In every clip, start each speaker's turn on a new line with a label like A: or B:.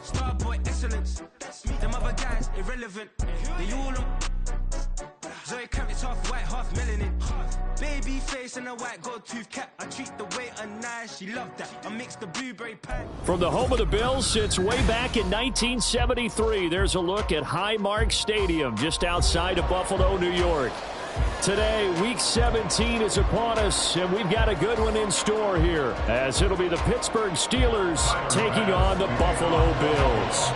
A: Starboy excellence. Them other guys irrelevant. They all on. Zoe Kravitz half white, half melanin. Baby face and a white gold tooth cap. I treat the waiter nice, she loved that. I mix the blueberry pie.
B: From the home of the Bills since way back in 1973, there's a look at Highmark Stadium just outside of Buffalo, New York. Today, Week 17 is upon us, and we've got a good one in store here, as it'll be the Pittsburgh Steelers taking on the Buffalo Bills.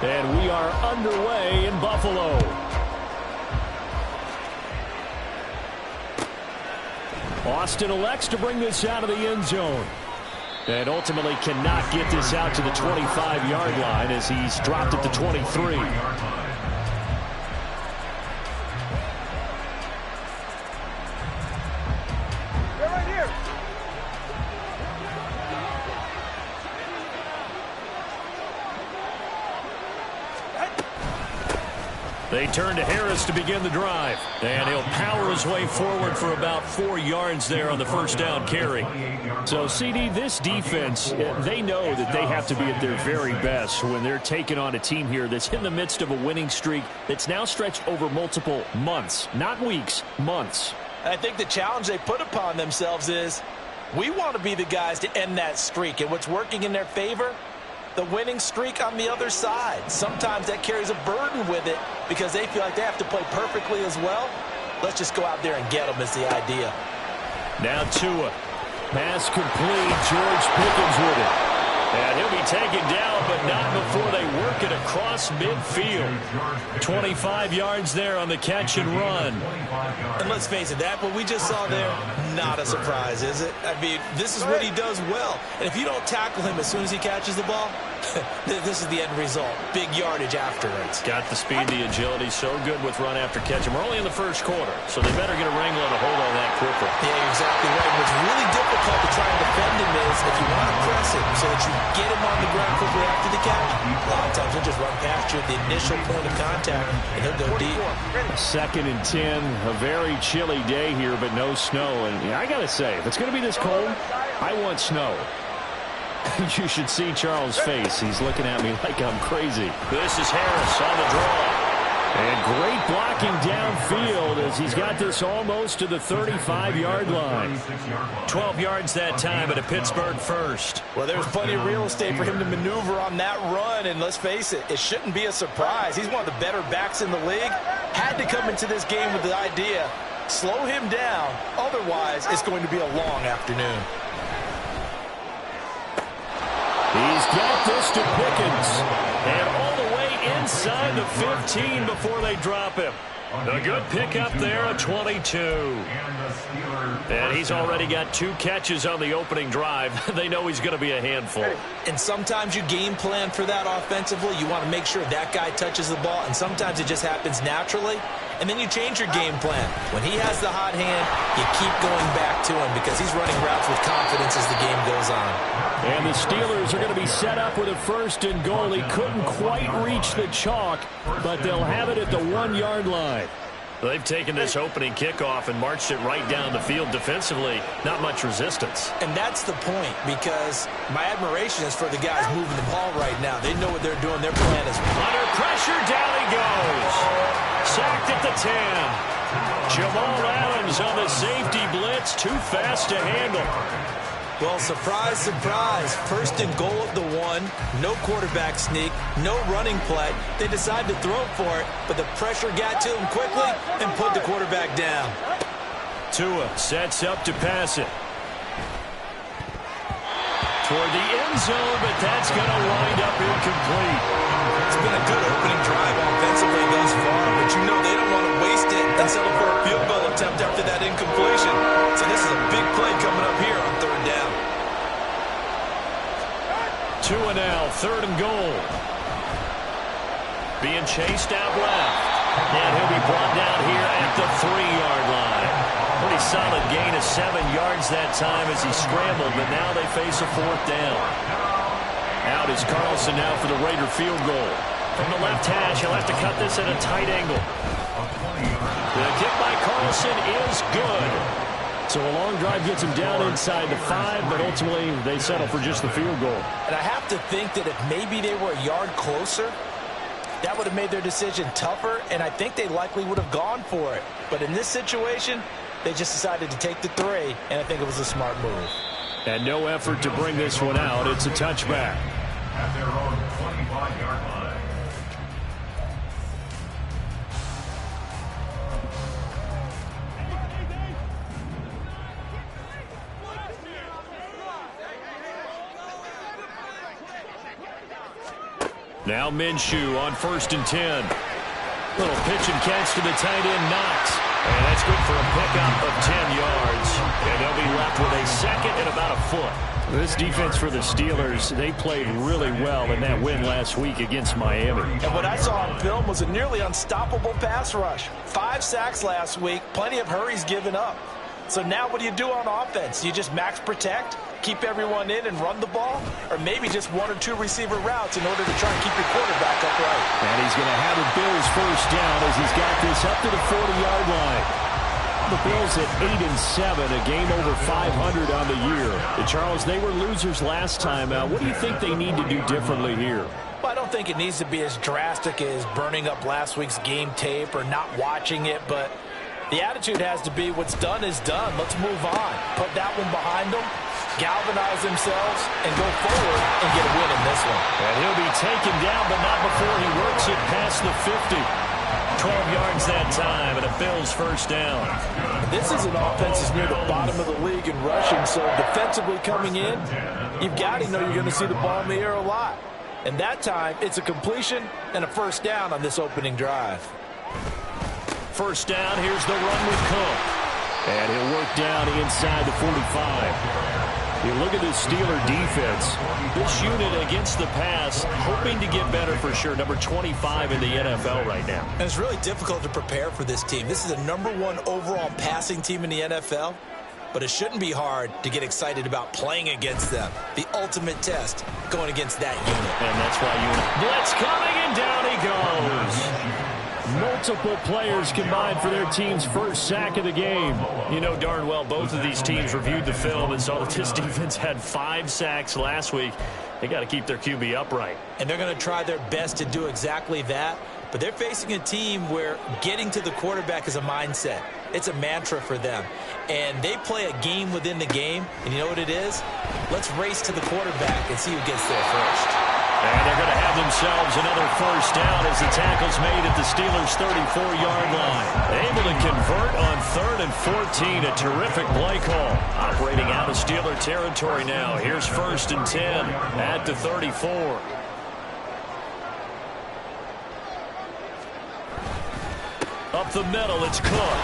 B: And we are underway in Buffalo. Austin elects to bring this out of the end zone. And ultimately cannot get this out to the 25-yard line as he's dropped at the 23. They turn to Harris to begin the drive. And he'll power his way forward for about 4 yards there on the first down carry. So, CD, this defense, they know that they have to be at their very best when they're taking on a team here that's in the midst of a winning streak that's now stretched over multiple months. Not weeks, months.
C: I think the challenge they put upon themselves is we want to be the guys to end that streak. And what's working in their favor? The winning streak on the other side. Sometimes that carries a burden with it because they feel like they have to play perfectly as well. Let's just go out there and get them is the idea.
B: Now Tua. Pass complete. George Pickens with it. And he'll be taken down, but not before they work it across midfield. 25 yards there on the catch and run.
C: And let's face it, that what we just saw there, not a surprise, is it? I mean, this is what he does well. And if you don't tackle him as soon as he catches the ball, this is the end result. Big yardage afterwards.
B: Got the speed, the agility, so good with run after catch. And we're only in the first quarter, so they better get a wrangle and a hold on that quickly.
C: Yeah, you're exactly right. What's really difficult to try and defend him is if you want to press him so that you get him on the ground quickly after the catch, a lot of times he'll just run past you at the initial point of contact, and he'll go deep.
B: 2nd and 10, a very chilly day here, but no snow. And I got to say, if it's going to be this cold, I want snow. You should see Charles' face. He's looking at me like I'm crazy. This is Harris on the draw. And great blocking downfield as he's got this almost to the 35-yard line. 12 yards that time at a Pittsburgh first.
C: Well, there's plenty of real estate for him to maneuver on that run. And let's face it, it shouldn't be a surprise. He's one of the better backs in the league. Had to come into this game with the idea, slow him down. Otherwise, it's going to be a long afternoon.
B: He's got this to Pickens. And all the way inside the 15 before they drop him. A good pickup there, a 22. And he's already got 2 catches on the opening drive. They know he's going to be a handful.
C: And sometimes you game plan for that offensively. You want to make sure that guy touches the ball. And sometimes it just happens naturally. And then you change your game plan. When he has the hot hand, you keep going back to him because he's running routes with confidence as the game goes on.
B: And the Steelers are going to be set up with a 1st and goal. He couldn't quite reach the chalk, but they'll have it at the 1-yard line. They've taken this opening kickoff and marched it right down the field defensively. Not much resistance.
C: And that's the point, because my admiration is for the guys moving the ball right now. They know what they're doing. Their plan is
B: under pressure. Down he goes. Sacked at the 10. Jamal Adams on the safety blitz. Too fast to handle.
C: Well, surprise, surprise. 1st and goal at the 1. No quarterback sneak. No running play. They decide to throw for it, but the pressure got to him quickly and put the quarterback down.
B: Tua sets up to pass it. Toward the end zone, but that's going to wind up incomplete.
C: It's been a good opening drive offensively thus far, but you know they don't want to waste it and settle for a field goal attempt after that incompletion. So this is a big play coming up here on 3rd down.
B: Tua now, 3rd and goal. Being chased out left. And he'll be brought down here at the 3-yard line. Pretty solid gain of 7 yards that time as he scrambled, but now they face a 4th down. Out is Carlson now for the Raider field goal. From the left hash, he'll have to cut this at a tight angle. The kick by Carlson is good. So a long drive gets him down inside the 5, but ultimately they settle for just the field goal.
C: And I have to think that if maybe they were a yard closer, that would have made their decision tougher, and I think they likely would have gone for it. But in this situation, they just decided to take the 3, and I think it was a smart move.
B: And no effort to bring this one out. It's a touchback.
D: At their own 25-yard line.
B: Now Minshew on 1st and 10. Little pitch and catch to the tight end, Knox. And that's good for a pickup of 10 yards. And they'll be left with a second and about a foot. This defense for the Steelers, they played really well in that win last week against Miami.
C: And what I saw on film was a nearly unstoppable pass rush. 5 sacks last week, plenty of hurries given up. So now what do you do on offense? Do you just max protect, keep everyone in and run the ball? Or maybe just 1 or 2 receiver routes in order to try and keep your quarterback upright?
B: And he's going to have the Bills first down as he's got this up to the 40-yard line. The Bills at 8-7, a game over 500 on the year. And Charles, they were losers last time out. What do you think they need to do differently here?
C: Well, I don't think it needs to be as drastic as burning up last week's game tape or not watching it, but the attitude has to be what's done is done. Let's move on. Put that one behind them, galvanize themselves, and go forward and get a win in this one.
B: And he'll be taken down, but not before he works it past the 50. 12 yards that time, and a Bills first down.
C: This is an offense that's near the bottom of the league in rushing, so defensively coming in, you've got to know you're going to see the ball in the air a lot. And that time, it's a completion and a first down on this opening drive.
B: First down, here's the run with Cook. And he'll work down inside the 45. You look at this Steeler defense. This unit against the pass, hoping to get better for sure. Number 25 in the NFL right now.
C: And it's really difficult to prepare for this team. This is the #1 overall passing team in the NFL. But it shouldn't be hard to get excited about playing against them. The ultimate test going against that unit.
B: And that's why blitz coming, and down he goes. Multiple players combined for their team's first sack of the game. You know darn well both of these teams reviewed the film and saw that this defense had 5 sacks last week. They got to keep their QB upright.
C: And they're going to try their best to do exactly that. But they're facing a team where getting to the quarterback is a mindset. It's a mantra for them. And they play a game within the game. And you know what it is? Let's race to the quarterback and see who gets there first.
B: And they're going to have themselves another first down as the tackle's made at the Steelers' 34-yard line. Able to convert on 3rd and 14. A terrific play call. Operating out of Steeler territory now. Here's 1st and 10 at the 34. Up the middle, it's Cook.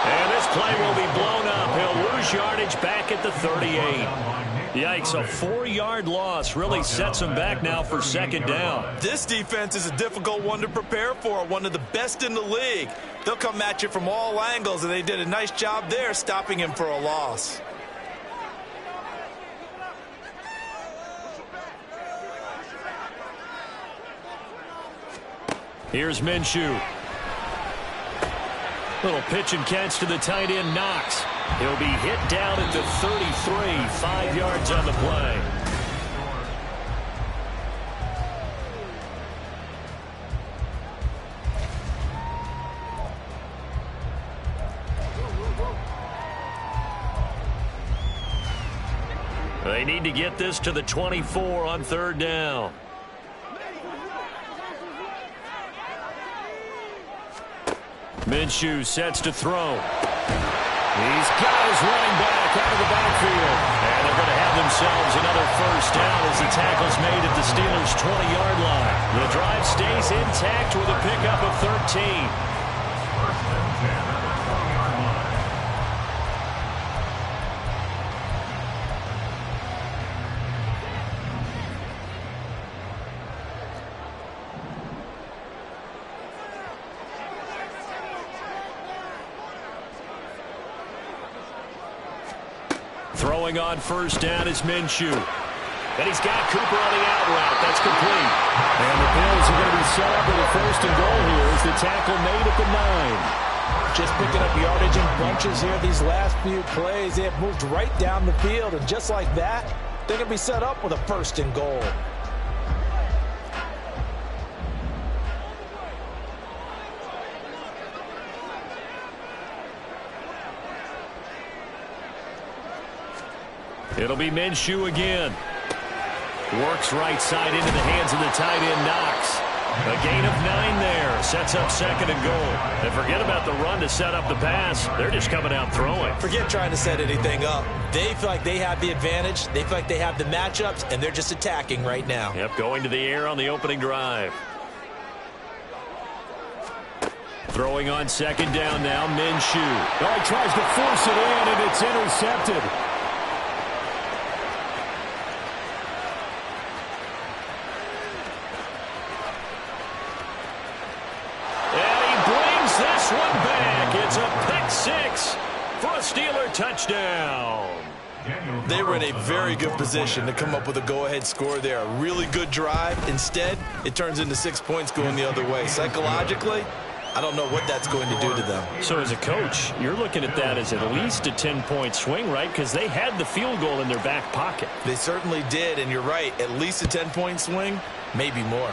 B: And this play will be blown up. He'll lose yardage back at the 38. Yikes, a 4-yard loss really sets him back now for 2nd down.
C: This defense is a difficult one to prepare for, one of the best in the league. They'll come at you from all angles, and they did a nice job there stopping him for a loss.
B: Here's Minshew. Little pitch and catch to the tight end, Knox. He'll be hit down at the 33, 5 yards on the play. They need to get this to the 24 on 3rd down. Minshew sets to throw. He's got his running back out of the backfield. And they're going to have themselves another first down as the tackle's made at the Steelers' 20-yard line. The drive stays intact with a pickup of 13. Throwing on first down is Minshew. And he's got Cooper on the out route. That's complete. And the Bills are going to be set up with a 1st and goal here as the tackle made at the 9.
C: Just picking up yardage in bunches here these last few plays. They have moved right down the field, and just like that, they're going to be set up with a 1st and goal.
B: It'll be Minshew again. Works right side into the hands of the tight end, Knox. A gain of 9 there. Sets up 2nd and goal. And forget about the run to set up the pass. They're just coming out throwing.
C: Forget trying to set anything up. They feel like they have the advantage. They feel like they have the matchups, and they're just attacking right now.
B: Yep, going to the air on the opening drive. Throwing on 2nd down now, Minshew.
E: Oh, he tries to force it in, and it's intercepted.
B: This one back. It's a pick 6 for a Steeler touchdown.
C: They were in a very good position to come up with a go-ahead score there. A really good drive. Instead, it turns into 6 points going the other way. Psychologically, I don't know what that's going to do to them.
B: So as a coach, you're looking at that as at least a 10-point swing, right? Because they had the field goal in their back pocket.
C: They certainly did, and you're right. At least a 10-point swing, maybe more.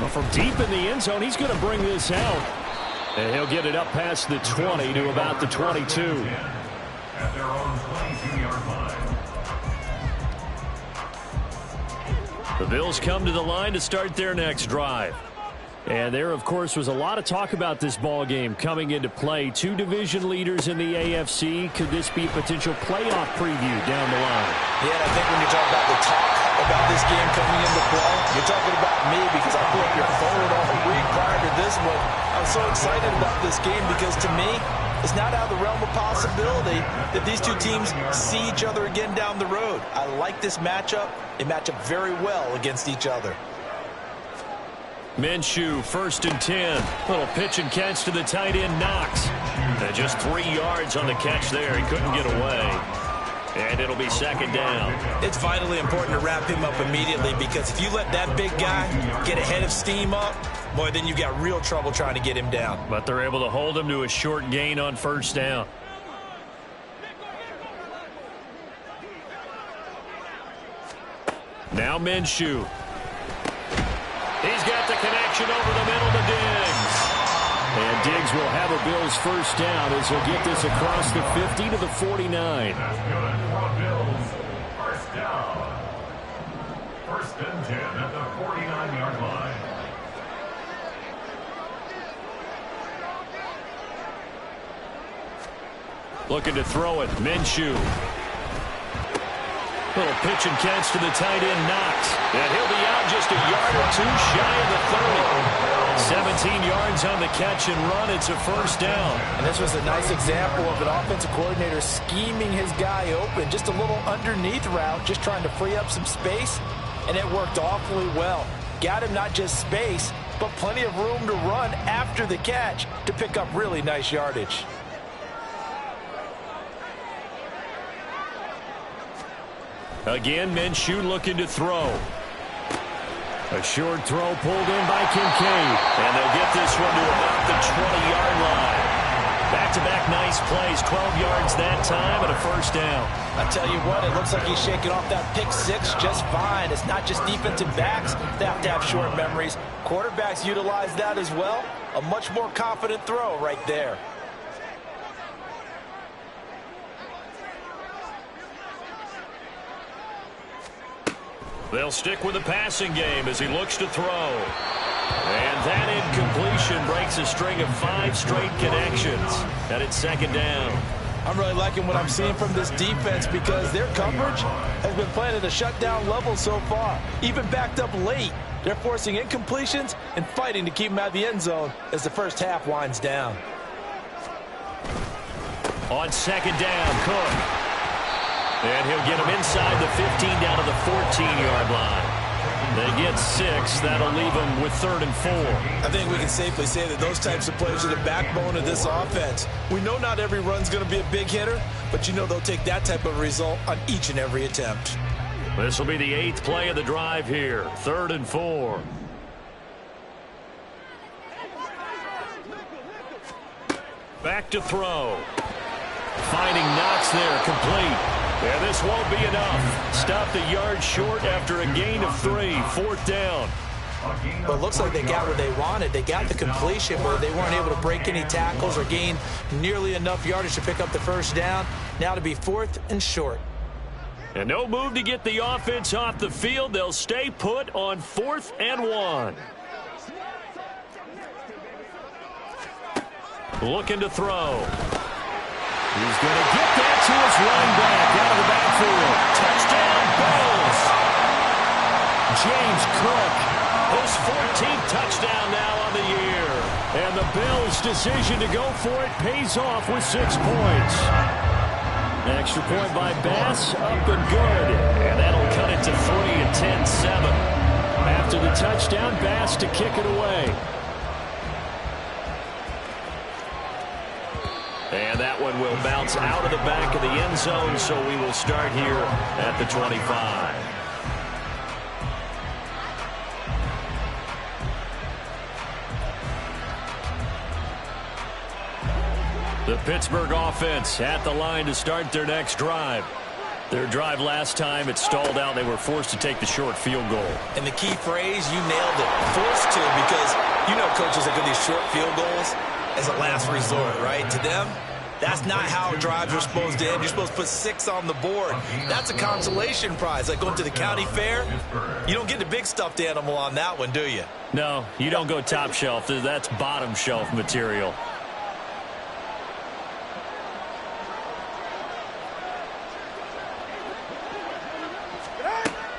B: Well, from deep in the end zone, he's going to bring this out. And he'll get it up past the 20 to about the 22.
D: At their own 22-yard line.
B: The Bills come to the line to start their next drive. And there, of course, was a lot of talk about this ball game coming into play. 2 division leaders in the AFC. Could this be a potential playoff preview down the line?
C: Yeah, and I think when you talk about the talk about this game coming into play, you're talking about me because I feel like you're forward all week prior to this one. I'm so excited about this game because to me, it's not out of the realm of possibility that these 2 teams see each other again down the road. I like this matchup. They match up very well against each other.
B: Minshew, 1st and 10. Little pitch and catch to the tight end, Knox. And just 3 yards on the catch there. He couldn't get away. And it'll be 2nd down.
C: It's vitally important to wrap him up immediately because if you let that big guy get a head of steam up, boy, then you've got real trouble trying to get him down.
B: But they're able to hold him to a short gain on 1st down. Now Minshew. He's got the connection over the middle to Diggs. And Diggs will have a Bills 1st down as he'll get this across the 50 to the 49.
D: That's good for Bills. 1st down. 1st and 10 at the 49-yard line.
B: Looking to throw it. Minshew. Little pitch and catch to the tight end, Knox. And he'll be out just a yard or 2 shy of the 30. 17 yards on the catch and run. It's a 1st down.
C: And this was a nice example of an offensive coordinator scheming his guy open. Just a little underneath route, just trying to free up some space. And it worked awfully well. Got him not just space, but plenty of room to run after the catch to pick up really nice yardage.
B: Again, Minshew looking to throw. A short throw pulled in by Kincaid. And they'll get this one to about the 20-yard line. Back-to-back nice plays, 12 yards that time and a 1st down.
C: I tell you what, it looks like he's shaking off that pick 6 just fine. It's not just defensive backs that have to have short memories. Quarterbacks utilize that as well. A much more confident throw right there.
B: They'll stick with the passing game as he looks to throw. And that incompletion breaks a string of 5 straight connections. And it's 2nd down.
C: I'm really liking what I'm seeing from this defense because their coverage has been playing at a shutdown level so far. Even backed up late, they're forcing incompletions and fighting to keep them out of the end zone as the first half winds down.
B: On 2nd down, Cook. And he'll get him inside the 15 down to the 14-yard line. They get 6. That'll leave them with 3rd and 4.
C: I think we can safely say that those types of plays are the backbone of this offense. We know not every run's going to be a big hitter, but you know they'll take that type of result on each and every attempt.
B: This will be the 8th play of the drive here. 3rd and 4. Back to throw. Finding Knox there, complete. And this won't be enough. Stop the yard short after a gain of 3. 4th down.
C: Well, it looks like they got what they wanted. They got the completion, but they weren't able to break any tackles or gain nearly enough yardage to pick up the first down. Now to be 4th and short.
B: And no move to get the offense off the field. They'll stay put on 4th and 1. Looking to throw. He's going to get that to his running back out of the backfield. Touchdown, Bills. James Cook, his 14th touchdown now on the year. And the Bills' decision to go for it pays off with 6 points. Extra point by Bass, up and good. And that'll cut it to 3 at 10-7. After the touchdown, Bass to kick it away. And that one will bounce out of the back of the end zone, so we will start here at the 25. The Pittsburgh offense at the line to start their next drive. Their drive last time, it stalled out. They were forced to take the short field goal.
C: And the key phrase, you nailed it, forced to, because you know coaches that do these short field goals as a last resort, right? To them, that's not how drives are supposed to end. You're supposed to put 6 on the board. That's a consolation prize. Like going to the county fair, you don't get the big stuffed animal on that one, do you?
B: No, you don't go top shelf. That's bottom shelf material.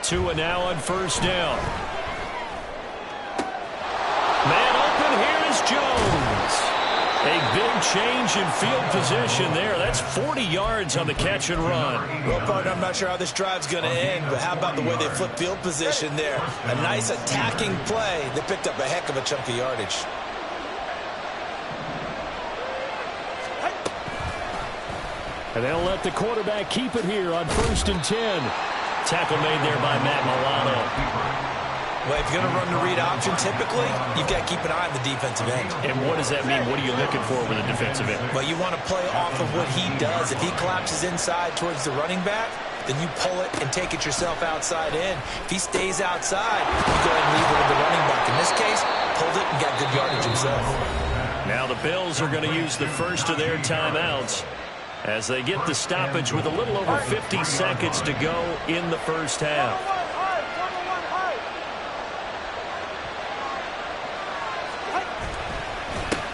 B: 2 and now on 1st down. Man open, here is Jones. A big change in field position there. That's 40 yards on the catch and run.
C: Well, partner, I'm not sure how this drive's going to end, but how about the way they flip field position there? A nice attacking play that picked up a heck of a chunk of yardage.
B: And they'll let the quarterback keep it here on 1st and 10. Tackle made there by Matt Milano.
C: Well, if you're going to run the read option, typically, you've got to keep an eye on the defensive end.
B: And what does that mean? What are you looking for with a defensive end?
C: Well, you want to play off of what he does. If he collapses inside towards the running back, then you pull it and take it yourself outside in. If he stays outside, you go ahead and leave it with the running back. In this case, pulled it and got good yardage himself.
B: Now the Bills are going to use the first of their timeouts as they get the stoppage with a little over 50 seconds to go in the first half.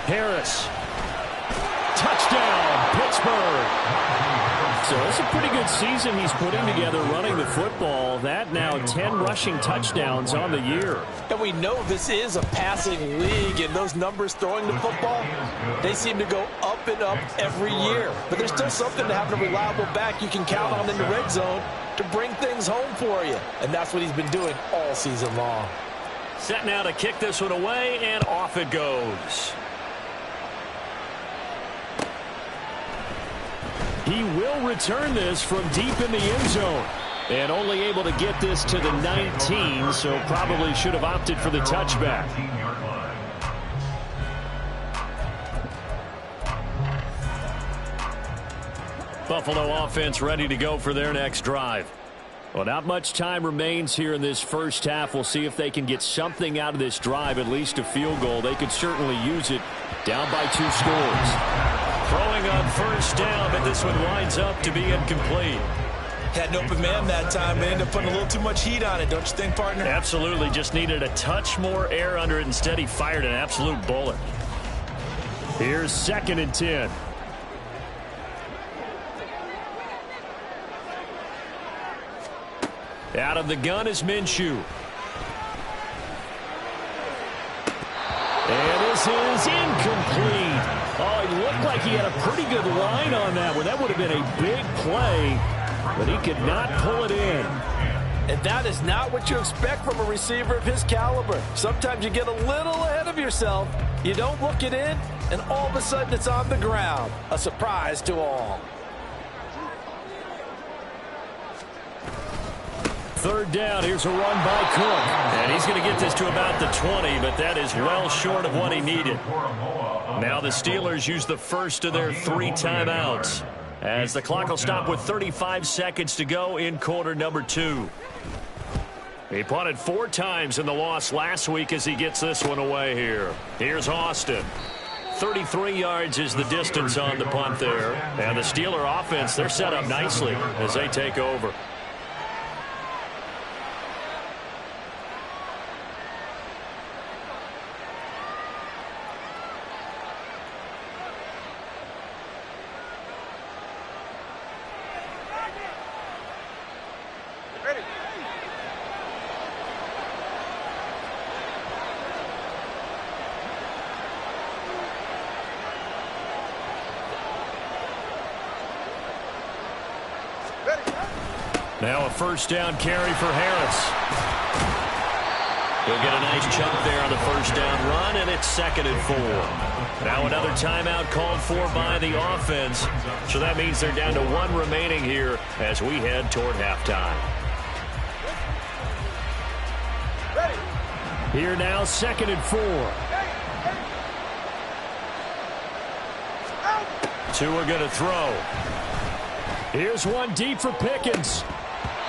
B: Harris. Touchdown, Pittsburgh. So it's a pretty good season he's putting together running the football. That now 10 rushing touchdowns on the year.
C: And we know this is a passing league, and those numbers throwing the football, they seem to go up and up every year. But there's still something to having a reliable back you can count on in the red zone to bring things home for you. And that's what he's been doing all season long.
B: Set now to kick this one away, and off it goes. He will return this from deep in the end zone. And only able to get this to the 19, so probably should have opted for the touchback. Buffalo offense ready to go for their next drive. Well, not much time remains here in this first half. We'll see if they can get something out of this drive, at least a field goal. They could certainly use it down by 2 scores. Throwing on first down, but this one winds up to be incomplete.
C: Had an open man that time, but ended up putting a little too much heat on it, don't you think, partner?
B: Absolutely. Just needed a touch more air under it. Instead, he fired an absolute bullet. Here's 2nd and 10. Out of the gun is Minshew. And this is incomplete. Oh, he looked like he had a pretty good line on that one. That would have been a big play, but he could not pull it in.
C: And that is not what you expect from a receiver of his caliber. Sometimes you get a little ahead of yourself. You don't look it in, and all of a sudden it's on the ground. A surprise to all.
E: third down, here's a run by Cook.
B: And he's going to get this to about the 20, but that is well short of what he needed. Now the Steelers use the first of their 3 timeouts, as the clock will stop with 35 seconds to go in quarter number 2. He punted 4 times in the loss last week as he gets this one away here. Here's Austin. 33 yards is the distance on the punt there. And the Steeler offense, they're set up nicely as they take over. Now a first down carry for Harris. He'll get a nice chunk there on the first down run, and it's 2nd and 4. Now another timeout called for by the offense. So that means they're down to 1 remaining here as we head toward halftime.
E: Here now, 2nd and 4.
B: 2 are going to throw.
E: Here's one deep for Pickens.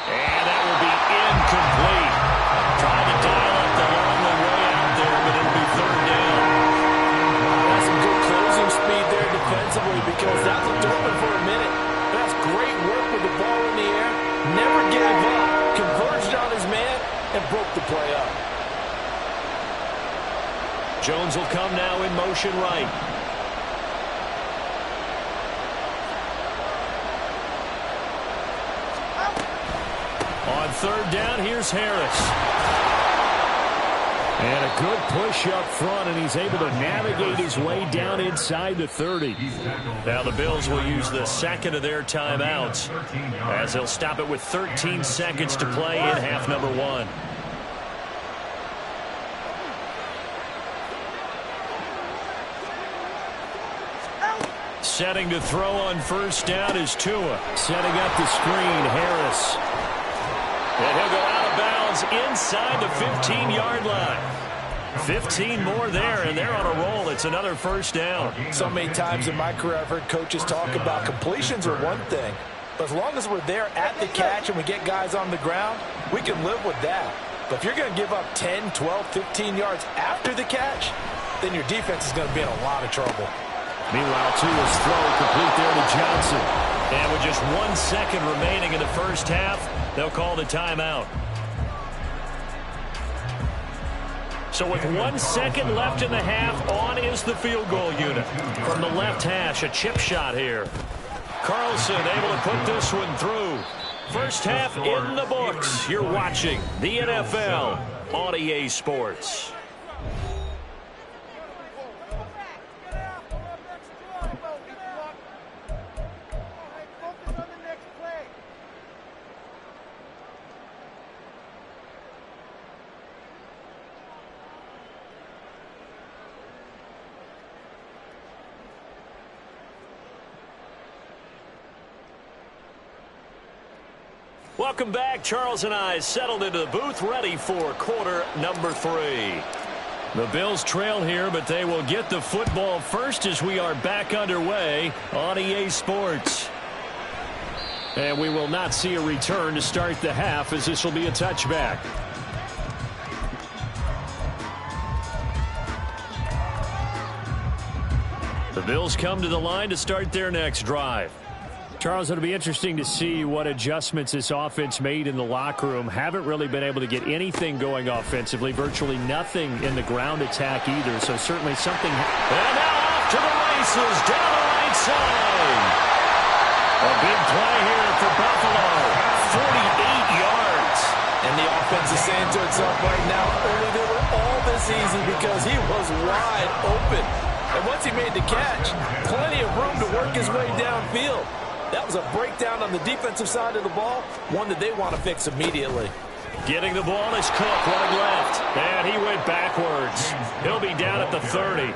B: And that will be incomplete. Trying to dial up the long way out there, but it'll be 3rd down.
C: That's some good closing speed there defensively, because that looked open for a minute. That's great work with the ball in the air. Never gave up. Converged on his man and broke the play up.
B: Jones will come now in motion right. On 3rd down, here's Harris.
E: And a good push up front, and he's able to navigate his way down inside the 30.
B: Now the Bills will use the 2nd of their timeouts, as they'll stop it with 13 seconds to play in half number 1. Setting to throw on first down is Tua.
E: Setting up the screen, Harris.
B: And he'll go out of bounds inside the 15-yard line. 15 more there, and they're on a roll. It's another first down.
C: So many times in my career I've heard coaches talk about completions are one thing, but as long as we're there at the catch and we get guys on the ground, we can live with that. But if you're going to give up 10, 12, 15 yards after the catch, then your defense is going to be in a lot of trouble.
B: Meanwhile, Tua's throw complete there to Johnson. And with just 1 second remaining in the first half, they'll call the timeout. So with 1 second left in the half, on is the field goal unit. From the left hash, a chip shot here. Carlson able to put this one through. First half in the books. You're watching the NFL on EA Sports. Welcome back. Charles and I settled into the booth, ready for quarter number 3. The Bills trail here, but they will get the football first as we are back underway on EA Sports. And we will not see a return to start the half, as this will be a touchback. The Bills come to the line to start their next drive.
E: Charles, it'll be interesting to see what adjustments this offense made in the locker room. Haven't really been able to get anything going offensively, virtually nothing in the ground attack either, so certainly something.
B: And now off to the races, down the right side. A big play here for Buffalo, 48 yards.
C: And the offense is saying to itself right now, only they were all this easy because he was wide open. And once he made the catch, plenty of room to work his way downfield. That was a breakdown on the defensive side of the ball, one that they want to fix immediately.
B: Getting the ball is Cook, running left. And he went backwards. He'll be down at the 30.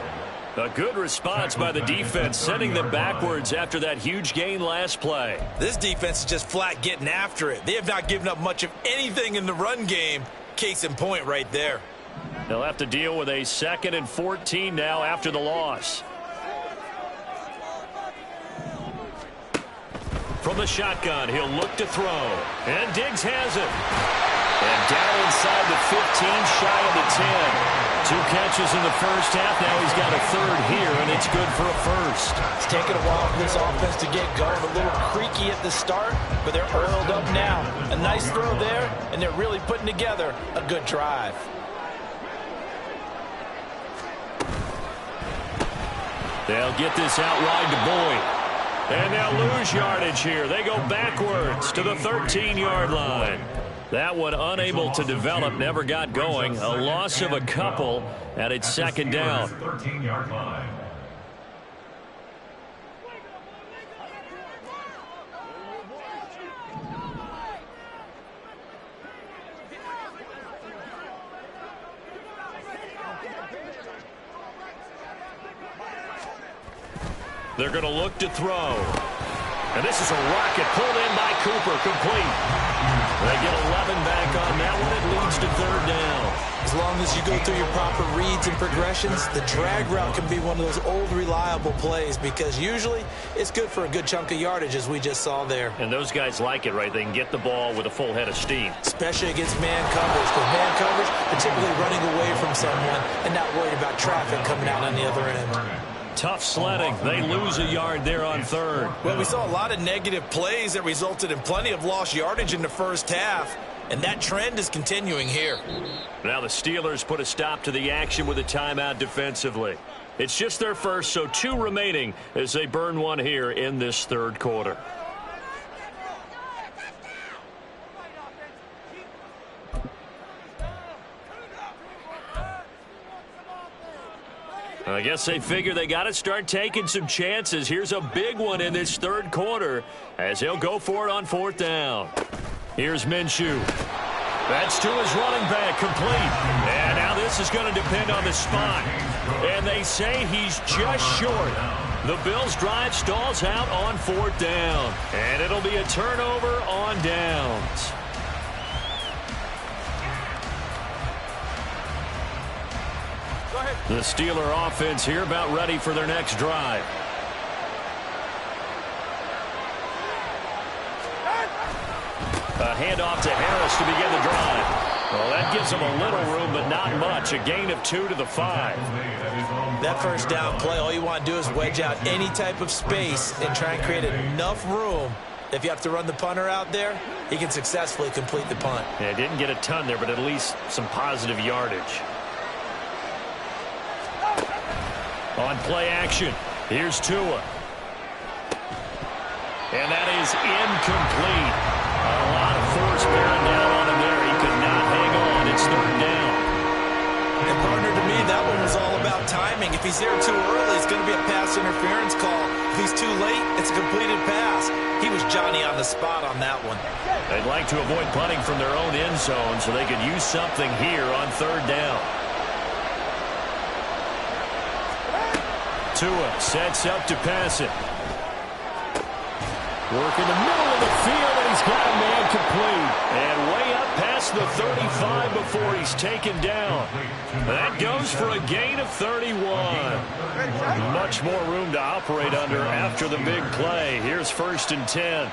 E: A good response by the defense, sending them backwards after that huge gain last play.
C: This defense is just flat getting after it. They have not given up much of anything in the run game. Case in point right there.
E: They'll have to deal with a 2nd and 14 now after the loss. From the shotgun, he'll look to throw. And Diggs has it. And down inside the 15, shy of the 10. 2 catches in the first half. Now he's got a 3rd here, and it's good for a 1st.
C: It's taken a while for this offense to get going. A little creaky at the start, but they're oiled up now. A nice throw there, and they're really putting together a good drive.
E: They'll get this out wide to Boyd. And they'll lose yardage here. They go backwards to the 13-yard line. That one unable to develop, never got going. A loss of a couple, and it's 2nd down.
D: 13-yard line.
E: They're going to look to throw. And this is a rocket pulled in by Cooper, complete. They get 11 back on that one. It leads to 3rd down.
C: As long as you go through your proper reads and progressions, the drag route can be one of those old reliable plays because usually it's good for a good chunk of yardage as we just saw there.
E: And those guys like it, right? They can get the ball with a full head of steam.
C: Especially against man coverage. Because man coverage, they're typically running away from someone and not worried about traffic coming out on the other end.
E: Tough sledding. They lose a yard there on 3rd.
C: Well, we saw a lot of negative plays that resulted in plenty of lost yardage in the first half, and that trend is continuing here.
E: Now the Steelers put a stop to the action with a timeout defensively. It's just their first, so 2 remaining as they burn one here in this 3rd quarter. I guess they figure they got to start taking some chances. Here's a big one in this 3rd quarter as he'll go for it on 4th down. Here's Minshew. That's to his running back, complete. And now this is going to depend on the spot. And they say he's just short. The Bills' drive stalls out on 4th down. And it'll be a turnover on downs. The Steeler offense here about ready for their next drive. A handoff to Harris to begin the drive. Well, that gives them a little room, but not much. A gain of 2 to the 5.
C: That first down play, all you want to do is wedge out any type of space and try and create enough room. If you have to run the punter out there, he can successfully complete the punt.
E: Yeah, didn't get a ton there, but at least some positive yardage. On play action, here's Tua. And that is incomplete. A lot of force bearing down on him there. He could not hang on. It's 3rd down.
C: And partner, to me, that one was all about timing. If he's there too early, it's going to be a pass interference call. If he's too late, it's a completed pass. He was Johnny on the spot on that one.
E: They'd like to avoid punting from their own end zone so they could use something here on 3rd down. Tua sets up to pass it. Work in the middle of the field, and he's got a man complete. And way up past the 35 before he's taken down. That goes for a gain of 31. Much more room to operate under after the big play. Here's 1st and 10.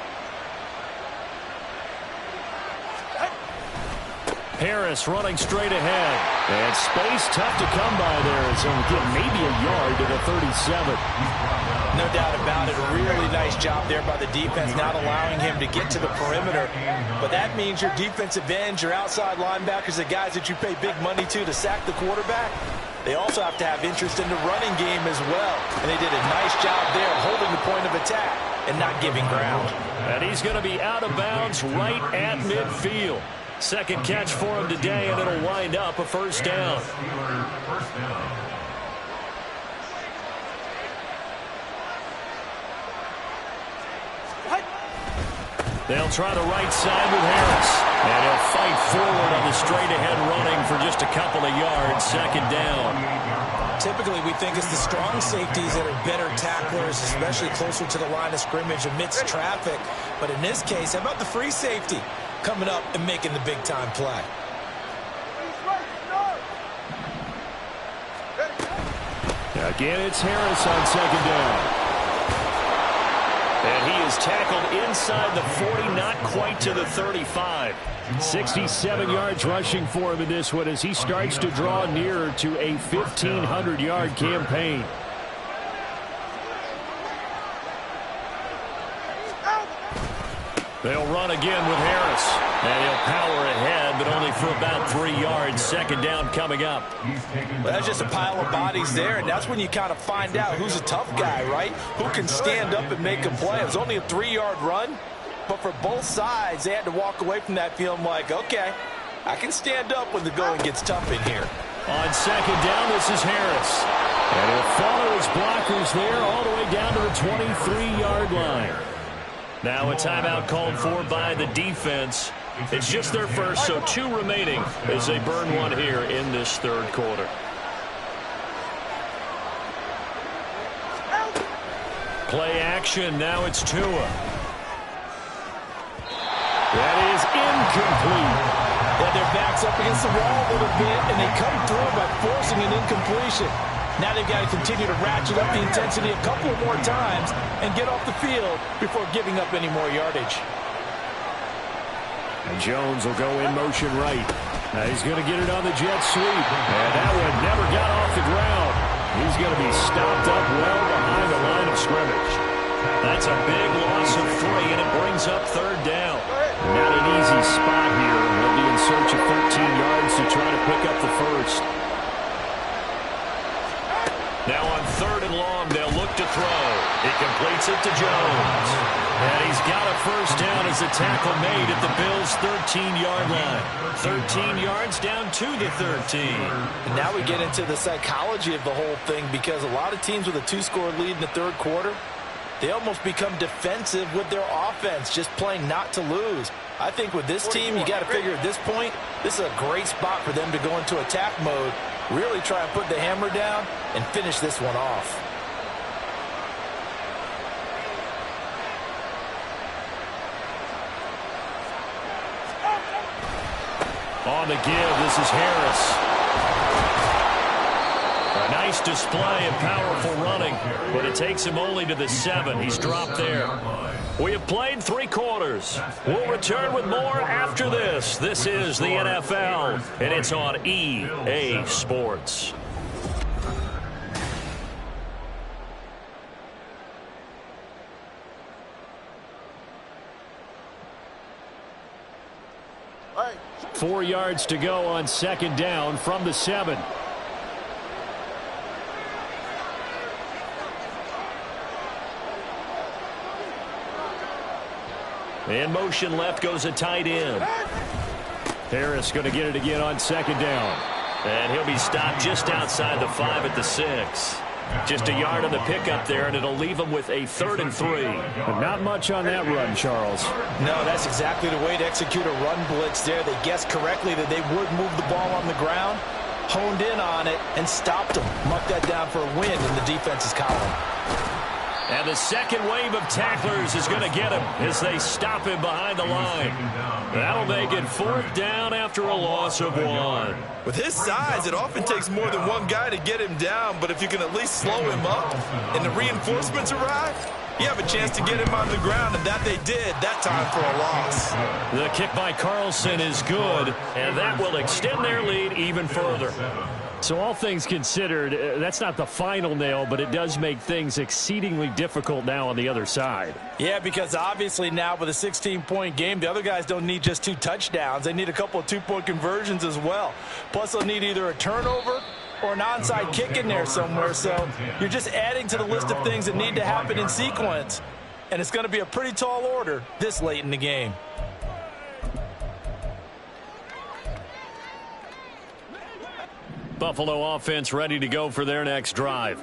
E: Harris running straight ahead. And space tough to come by there. It's only getting maybe a yard to the 37.
C: No doubt about it. A really nice job there by the defense, not allowing him to get to the perimeter. But that means your defensive ends, your outside linebackers, the guys that you pay big money to sack the quarterback, they also have to have interest in the running game as well. And they did a nice job there holding the point of attack and not giving ground.
E: And he's going to be out of bounds right at midfield. 2nd catch for him today, and it'll wind up a 1st down. They'll try the right side with Harris. And he'll fight forward on the straight-ahead running for just a couple of yards. Second down.
C: Typically, we think it's the strong safeties that are better tacklers, especially closer to the line of scrimmage amidst traffic. But in this case, how about the free safety coming up and making the big-time play?
B: Again, it's Harris on second down.
E: And he is tackled inside the 40, not quite to the 35.
B: 67 yards rushing for him in this one as he starts to draw nearer to a 1,500-yard campaign.
E: They'll run again with Harris. And he'll power ahead, but only for about 3 yards. Second down coming up.
C: Well, that's just a pile of bodies there, and that's when you kind of find out who's a tough guy, right? Who can stand up and make a play. It was only a 3-yard run, but for both sides, they had to walk away from that feeling like, okay, I can stand up when the going gets tough in here.
B: On second down, this is Harris. And he'll follow his blockers there all the way down to the 23-yard line.
E: Now a timeout called for by the defense. It's just their first, so 2 remaining as they burn one here in this third quarter. Play action. Now it's Tua.
B: That is incomplete.
C: Yeah, their back's up against the wall a little bit, and they come through by forcing an incompletion. Now they've got to continue to ratchet up the intensity a couple more times and get off the field before giving up any more yardage.
B: And Jones will go in motion right. Now he's going to get it on the jet sweep. And that one never got off the ground. He's going to be stopped up well behind the line of scrimmage.
E: That's a big loss of 3, and it brings up third down.
B: Not an easy spot here. He'll be in search of 13 yards to try to pick up the first.
E: Now on third and long, they'll look to throw. He completes it to Jones. And he's got a first down as the tackle made at the Bills' 13-yard line. 13 yards down to the 13.
C: And now we get into the psychology of the whole thing, because a lot of teams with a 2-score lead in the third quarter, they almost become defensive with their offense, just playing not to lose. I think with this team, you got to figure at this point, this is a great spot for them to go into attack mode, really try and put the hammer down and finish this one off.
E: On the give, this is Harris. A nice display of powerful running, but it takes him only to the 7. He's dropped there. We have played 3 quarters. We'll return with more after this. This is the NFL, and it's on EA Sports.
B: All right. 4 yards to go on second down from the 7.
E: In motion left goes a tight end.
B: Harris going to get it again on second down.
E: And he'll be stopped just outside the 5 at the 6. Just a yard on the pickup there, and it'll leave him with a 3rd and 3.
B: But not much on that run, Charles.
C: No, that's exactly the way to execute a run blitz there. They guessed correctly that they would move the ball on the ground, honed in on it, and stopped them. Mark that down for a win in the defense's column.
E: And the second wave of tacklers is going to get him as they stop him behind the line. That'll make it 4th down after a loss of 1.
C: With his size, it often takes more than one guy to get him down, but if you can at least slow him up and the reinforcements arrive, you have a chance to get him on the ground, and that they did that time for a loss.
E: The kick by Carlson is good, and that will extend their lead even further.
B: So all things considered, that's not the final nail, but it does make things exceedingly difficult now on the other side.
C: Yeah, because obviously now with a 16-point game, the other guys don't need just 2 touchdowns. They need a couple of 2-point conversions as well. Plus, they'll need either a turnover or an onside kick in there somewhere. So you're just adding to the list of things that need to happen in sequence. And it's going to be a pretty tall order this late in the game.
E: Buffalo offense ready to go for their next drive.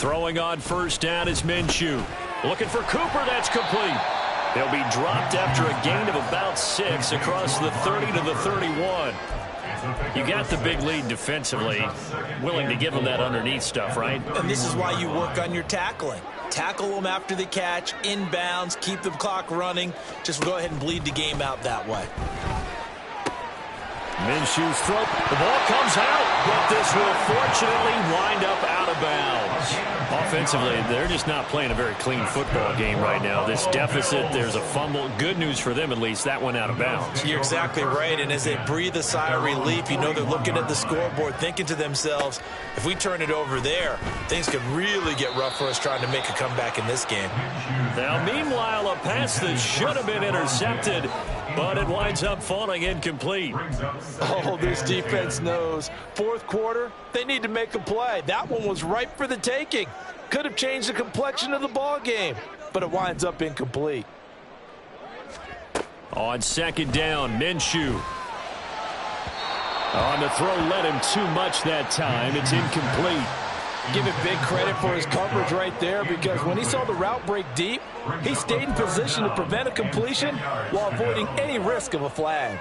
E: Throwing on first down is Minshew. Looking for Cooper. That's complete. He'll be dropped after a gain of about 6 across the 30 to the 31. You got the big lead defensively. Willing to give them that underneath stuff, right?
C: And this is why you work on your tackling. Tackle them after the catch, inbounds, keep the clock running. Just go ahead and bleed the game out that way.
E: Minshew's throw. The ball comes out, but this will fortunately wind up out of bounds. Offensively, they're just not playing a very clean football game right now. This deficit, there's a fumble. Good news for them, at least. That went out of bounds.
C: You're exactly right, and as they breathe a sigh of relief, you know they're looking at the scoreboard, thinking to themselves, if we turn it over there, things could really get rough for us trying to make a comeback in this game.
E: Now, meanwhile, a pass that should have been intercepted, but it winds up falling incomplete.
C: Oh, this defense knows. Fourth quarter, they need to make a play. That one was ripe for the taking. Could have changed the complexion of the ball game, but it winds up incomplete.
E: On second down, Minshew. On the throw, led him too much that time. It's incomplete.
C: Give it big credit for his coverage right there, because when he saw the route break deep, he stayed in position to prevent a completion while avoiding any risk of a flag.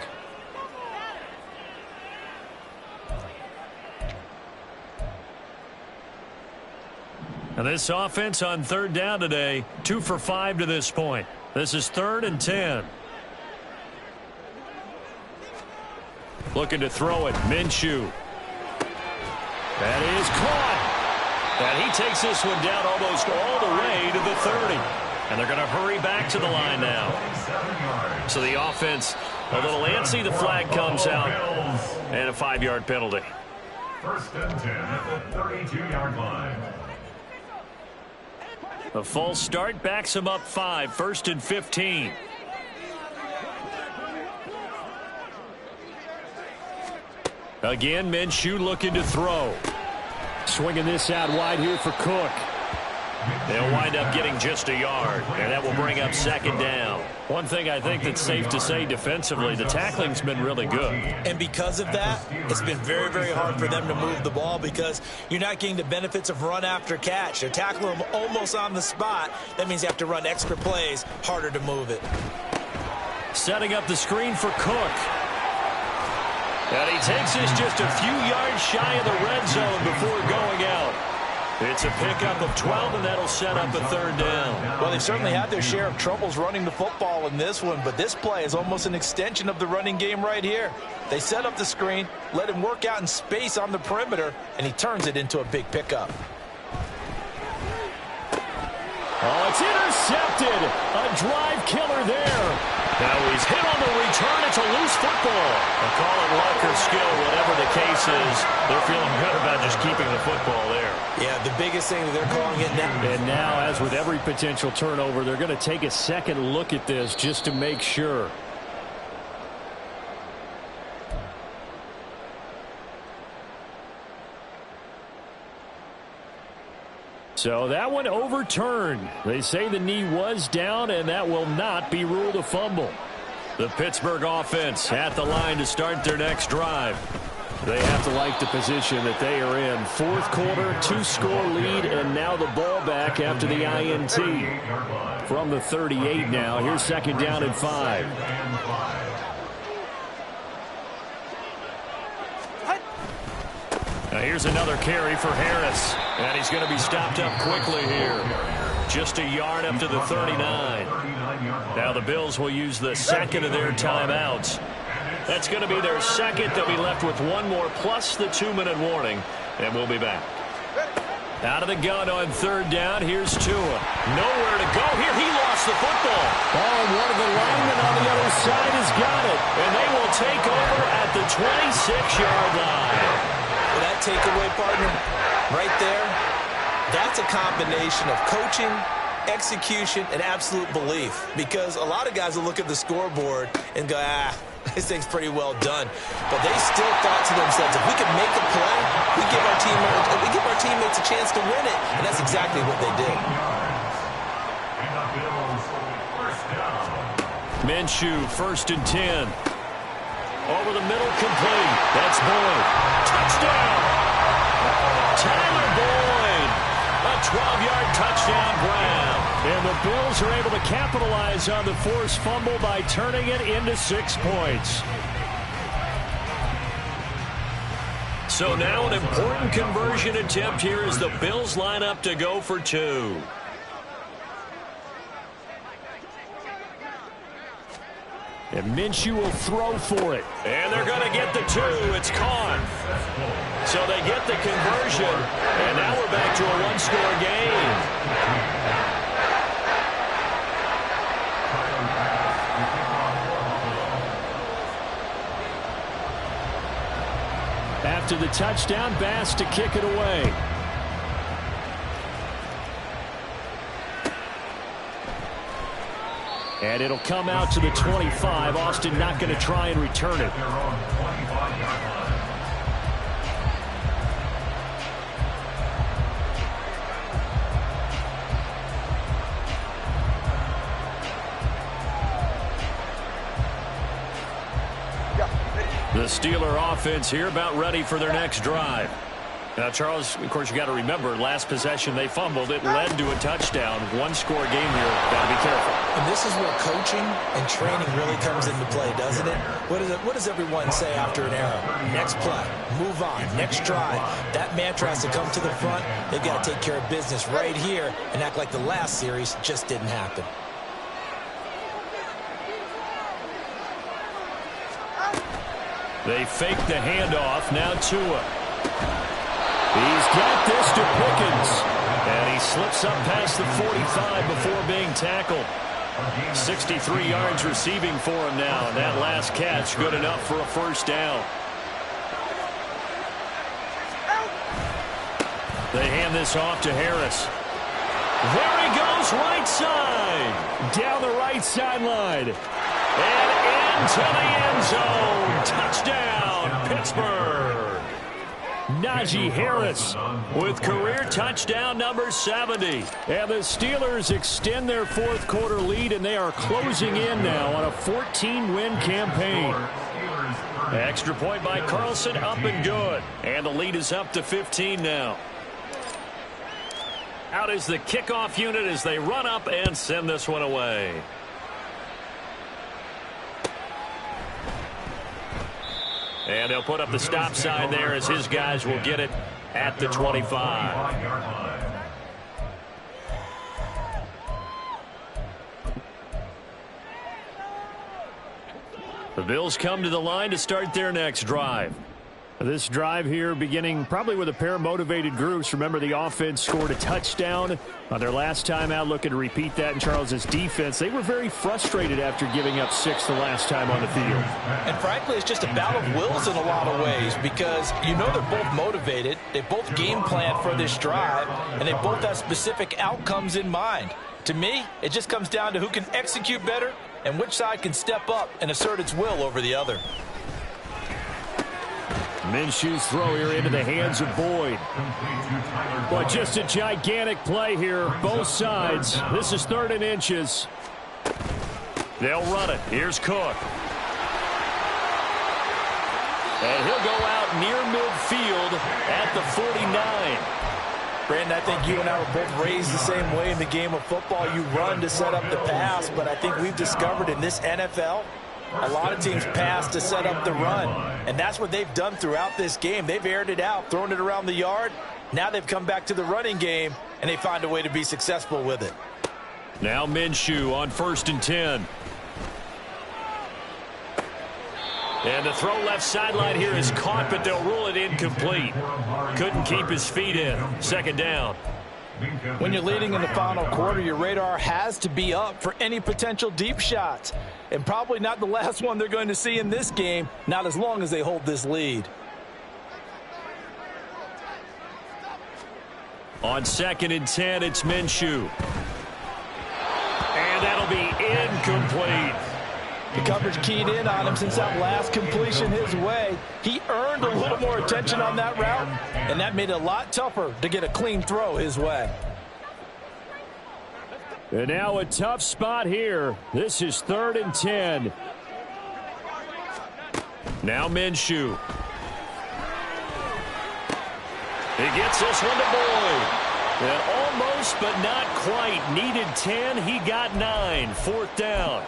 E: And this offense on third down today, 2 for 5 to this point. This is 3rd and 10. Looking to throw it, Minshew. That is caught. And he takes this one down almost all the way to the 30. And they're going to hurry back to the line now. So the offense a little antsy. The flag comes out. And a 5-yard penalty.
D: 1st and 10 at the 32-yard line.
E: A false start backs him up 5. 1st and 15. Again, Minshew looking to throw. Swinging this out wide here for Cook. They'll wind up getting just a yard, and that will bring up 2nd down. One thing I think that's safe to say defensively, the tackling's been really good.
C: And because of that, it's been very, very hard for them to move the ball because you're not getting the benefits of run after catch. They're tackling them almost on the spot. That means you have to run extra plays, harder to move it.
E: Setting up the screen for Cook. And he takes this just a few yards shy of the red zone before going out. It's a pickup of 12, and that'll set up a 3rd down.
C: Well, they've certainly had their share of troubles running the football in this one, but this play is almost an extension of the running game right here. They set up the screen, let him work out in space on the perimeter, and he turns it into a big pickup.
E: Oh, it's intercepted. A drive killer there. Now he's hit on the return. It's a loose football. They'll call it luck or skill, whatever the case is. They're feeling good about just keeping the football there.
C: Yeah, the biggest thing that they're calling it now.
B: And now, as with every potential turnover, they're going to take a second look at this just to make sure. So that one overturned. They say the knee was down, and that will not be ruled a fumble.
E: The Pittsburgh offense at the line to start their next drive.
B: They have to like the position that they are in. 4th quarter, 2-score lead, and now the ball back after the INT. From the 38 now. Here's 2nd down and 5.
E: Now here's another carry for Harris. And he's going to be stopped up quickly here. Just a yard up to the 39. Now the Bills will use the 2nd of their timeouts. That's going to be their 2nd. They'll be left with 1 more plus the 2-minute warning. And we'll be back. Out of the gun on 3rd down. Here's Tua. Nowhere to go here. He lost the football.
B: Oh, and one of the linemen on the other side has got it.
E: And they will take over at the 26-yard line.
C: Well, that takeaway, partner, right there, that's a combination of coaching, execution, and absolute belief. Because a lot of guys will look at the scoreboard and go, this thing's pretty well done. But they still thought to themselves, if we can make a play, we give our teammates a chance to win it. And that's exactly what they did.
E: Minshew, 1st and 10. Over the middle, complete. That's Boyd. Touchdown! Tyler Boyd, a touchdown, Brown.
B: And the Bills are able to capitalize on the forced fumble by turning it into 6 points.
E: So now an important conversion attempt here as the Bills line up to go for 2.
B: And Minshew will throw for it.
E: And they're going to get the 2. It's caught. So they get the conversion. And now we're back to a one-score game.
B: After the touchdown, Bass to kick it away. And it'll come out to the 25. Austin not going to try and return it.
E: The Steeler offense here about ready for their next drive. Now, Charles, of course, you got to remember, last possession they fumbled. It led to a touchdown. One-score game here. Got to be careful.
C: And this is where coaching and training really comes into play, doesn't it? What does everyone say after an error? Next play, move on, next drive. That mantra has to come to the front. They've got to take care of business right here and act like the last series just didn't happen.
E: They fake the handoff. Now Tua.
B: He's got this to Pickens.
E: And he slips up past the 45 before being tackled. 63 yards receiving for him now. And that last catch good enough for a first down. They hand this off to Harris. There he goes, right side.
B: Down the right sideline.
E: And into the end zone. Touchdown, Pittsburgh.
B: Najee Harris
E: with career touchdown number 70.
B: And the Steelers extend their fourth quarter lead, and they are closing in now on a 14-win campaign.
E: Extra point by Carlson, up and good. And the lead is up to 15 now. Out is the kickoff unit as they run up and send this one away. And they'll put up the stop sign there as his guys will get it at the 25. The Bills come to the line to start their next drive.
B: This drive here beginning probably with a pair of motivated groups. Remember, the offense scored a touchdown on their last time out, looking to repeat that in Charles's defense. They were very frustrated after giving up 6 the last time on the field.
C: And frankly, it's just a battle of wills in a lot of ways because you know they're both motivated. They both game plan for this drive, and they both have specific outcomes in mind. To me, it just comes down to who can execute better and which side can step up and assert its will over the other.
B: Minshew's throw here into the hands of Boyd. But just a gigantic play here, both sides. This is 3rd and inches.
E: They'll run it. Here's Cook. And he'll go out near midfield at the 49.
C: Brandon, I think you and I were both raised the same way in the game of football. You run to set up the pass, but I think we've discovered in this NFL, a lot of teams pass to set up the run, and that's what they've done throughout this game. They've aired it out, thrown it around the yard. Now they've come back to the running game, and they find a way to be successful with it.
E: Now Minshew on 1st and 10. And the throw left sideline here is caught, but they'll rule it incomplete. Couldn't keep his feet in. 2nd down.
C: When you're leading in the final quarter, your radar has to be up for any potential deep shots. And probably not the last one they're going to see in this game, not as long as they hold this lead.
E: On 2nd and 10, it's Minshew. And that'll be incomplete.
C: The coverage keyed in on him since that last completion his way. He earned a little more attention on that route, and that made it a lot tougher to get a clean throw his way.
B: And now a tough spot here. This is 3rd and 10.
E: Now Minshew. He gets this one to Boyd. And almost, but not quite. Needed 10. He got 9. 4th down.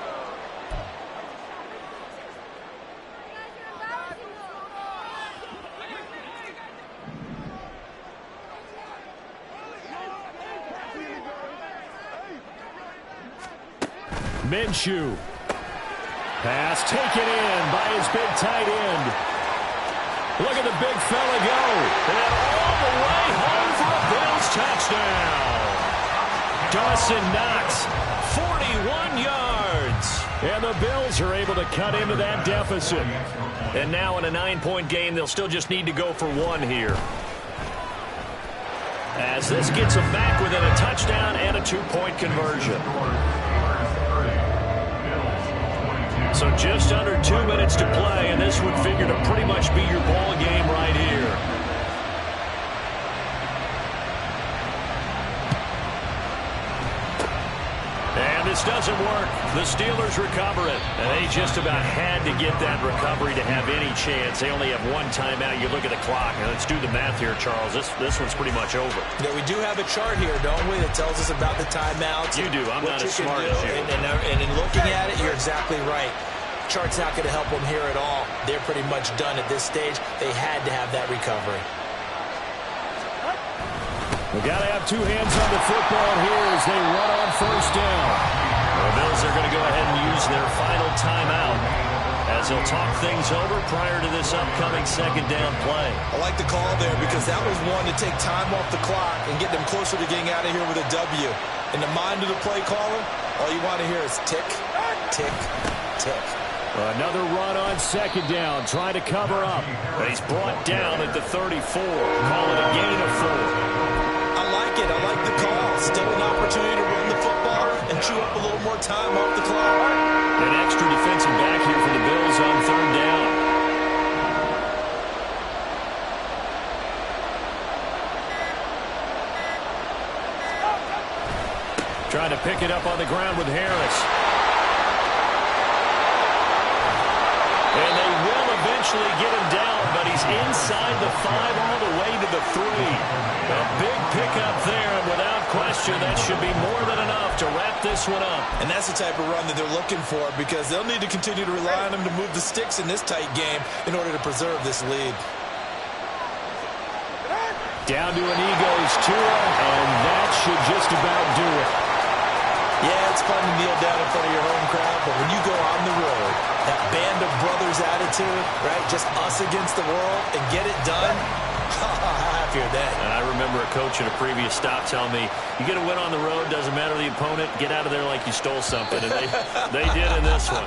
E: Minshew. Pass taken in by his big tight end. Look at the big fella go. And all the way home for a Bills touchdown. Dawson Knox, 41 yards. And the Bills are able to cut into that deficit. And now in a 9-point game, they'll still just need to go for 1 here. As this gets them back within a touchdown and a 2-point conversion. So just under 2 minutes to play, and this would figure to pretty much be your ball game right here. And this doesn't work. The Steelers recover it. And they just about had to get that recovery to have any chance. They only have 1 timeout. You look at the clock, and let's do the math here, Charles. This one's pretty much over.
C: Yeah, we do have a chart here, don't we, that tells us about the timeouts.
E: You do. I'm not as smart as you.
C: And in looking at it, you're exactly right. Chart's not going to help them here at all. They're pretty much done at this stage. They had to have that recovery.
B: We got to have 2 hands on the football here as they run on 1st down.
E: The Bills are going to go ahead and use their final timeout as they'll talk things over prior to this upcoming 2nd down play.
C: I like the call there because that was one to take time off the clock and get them closer to getting out of here with a W. In the mind of the play caller, all you want to hear is tick, tick, tick.
B: Another run on 2nd down, trying to cover up.
E: He's brought down at the 34. Call it a gain of 4.
C: I like it. I like the call. Still an opportunity to run the football and chew up a little more time off the clock.
E: An extra defensive back here for the Bills on 3rd down.
B: Trying to pick it up on the ground with Harris.
E: And they will eventually get him down, but he's inside the 5 all the way to the 3. A big pickup there, and without question, that should be more than enough to wrap this one up.
C: And that's the type of run that they're looking for because they'll need to continue to rely on him to move the sticks in this tight game in order to preserve this lead.
B: Down to an Eagles Tua, and that should just about do it.
C: Yeah, it's fun to kneel down in front of your home crowd, but when you go on the road, that band of brothers attitude, right, just us against the world, and get it done, how happier then.
E: And I remember a coach at a previous stop telling me, you get a win on the road, doesn't matter the opponent, get out of there like you stole something. And they did in this one.